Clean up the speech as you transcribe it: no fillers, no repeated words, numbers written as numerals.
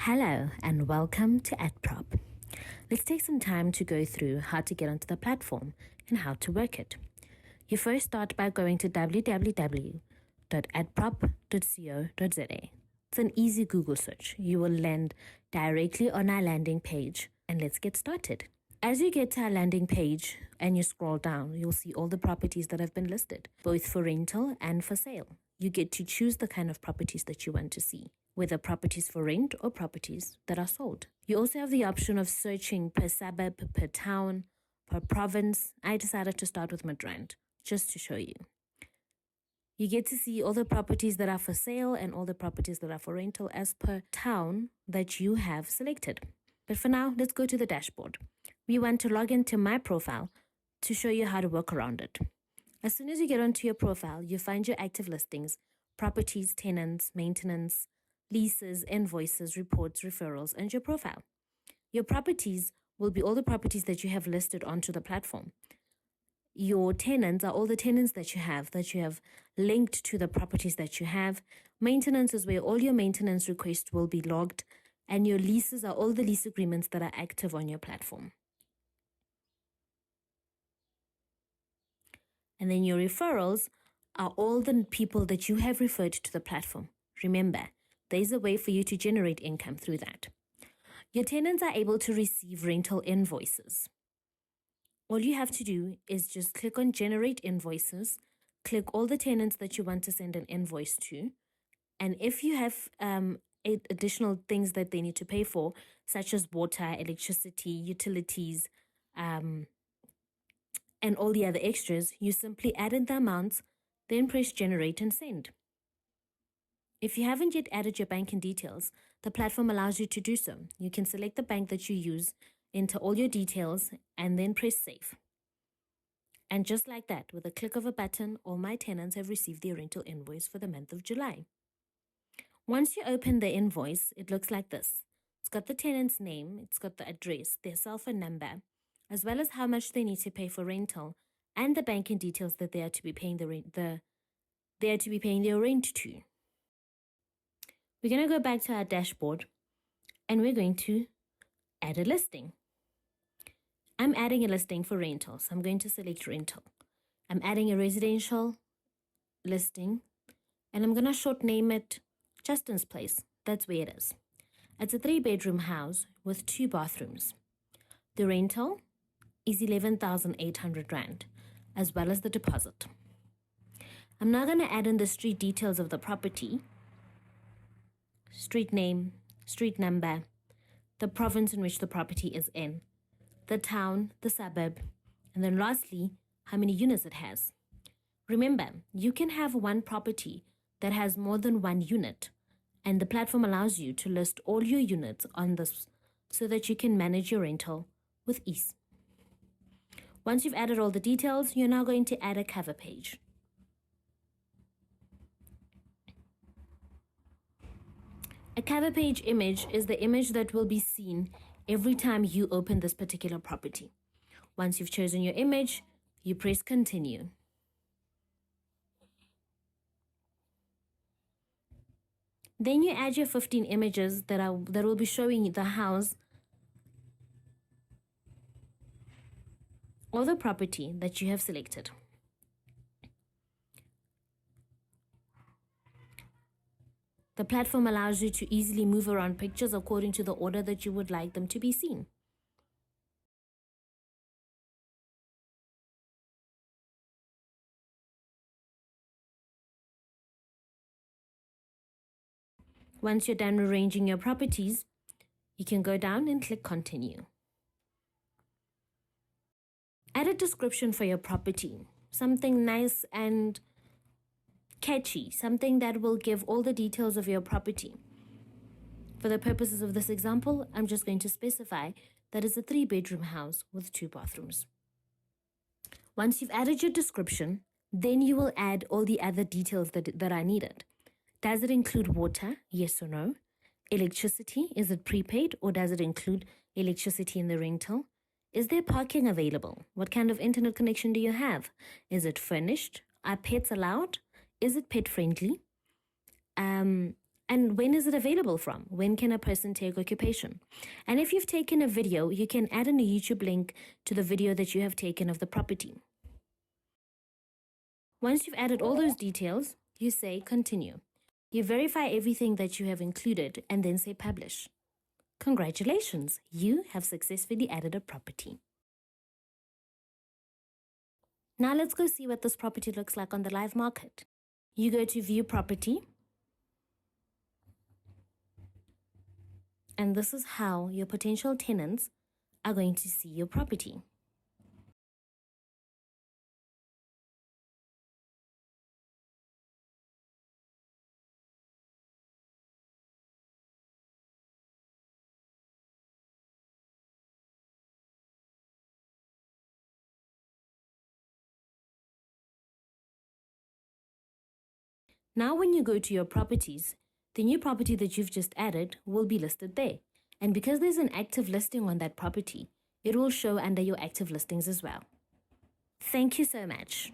Hello and welcome to AddProp. Let's take some time to go through how to get onto the platform and how to work it. You first start by going to www.addprop.co.za. It's an easy Google search. You will land directly on our landing page, and let's get started. As you get to our landing page and you scroll down, you'll see all the properties that have been listed, both for rental and for sale. You get to choose the kind of properties that you want to see, whether properties for rent or properties that are sold. You also have the option of searching per suburb, per town, per province. I decided to start with Midrand just to show you. You get to see all the properties that are for sale and all the properties that are for rental as per town that you have selected. But for now, let's go to the dashboard. We want to log into my profile to show you how to work around it. As soon as you get onto your profile, you find your active listings, properties, tenants, maintenance, leases, invoices, reports, referrals, and your profile. Your properties will be all the properties that you have listed onto the platform. Your tenants are all the tenants that you have linked to the properties that you have. Maintenance is where all your maintenance requests will be logged, and your leases are all the lease agreements that are active on your platform. And then your referrals are all the people that you have referred to the platform. Remember, there's a way for you to generate income through that. Your tenants are able to receive rental invoices. All you have to do is just click on generate invoices, click all the tenants that you want to send an invoice to, and if you have additional things that they need to pay for, such as water, electricity, utilities, and all the other extras, you simply add in the amounts, then press generate and send. If you haven't yet added your banking details, the platform allows you to do so. You can select the bank that you use, enter all your details, and then press save. And just like that, with a click of a button, all my tenants have received their rental invoice for the month of July. Once you open the invoice, it looks like this. It's got the tenant's name, it's got the address, their cell phone number, as well as how much they need to pay for rental, and the banking details that they are to be paying their rent to. We're going to go back to our dashboard, and we're going to add a listing. I'm adding a listing for rental, so I'm going to select rental. I'm adding a residential listing, and I'm going to short name it Justin's Place. That's where it is. It's a 3-bedroom house with 2 bathrooms. The rental is 11,800 Rand, as well as the deposit. I'm now going to add in the street details of the property, street name, street number, the province in which the property is in, the town, the suburb, and then lastly, how many units it has. Remember, you can have one property that has more than one unit, and the platform allows you to list all your units on this so that you can manage your rental with ease. Once you've added all the details, you're now going to add a cover page. A cover page image is the image that will be seen every time you open this particular property. Once you've chosen your image, you press continue. Then you add your 15 images that will be showing the house or the property that you have selected. The platform allows you to easily move around pictures according to the order that you would like them to be seen. Once you're done arranging your properties, you can go down and click continue. Add a description for your property, something nice and catchy, something that will give all the details of your property. For the purposes of this example, I'm just going to specify that it's a 3-bedroom house with 2 bathrooms. Once you've added your description, then you will add all the other details that are needed. Does it include water? Yes or no? Electricity, is it prepaid or does it include electricity in the rental? Is there parking available? What kind of internet connection do you have? Is it furnished? Are pets allowed? Is it pet friendly? And when is it available from? When can a person take occupation? And if you've taken a video, you can add in a YouTube link to the video that you have taken of the property. Once you've added all those details, you say continue. You verify everything that you have included and then say publish. Congratulations, you have successfully added a property. Now let's go see what this property looks like on the live market. You go to view property. And this is how your potential tenants are going to see your property. Now when you go to your properties, the new property that you've just added will be listed there. And because there's an active listing on that property, it will show under your active listings as well. Thank you so much.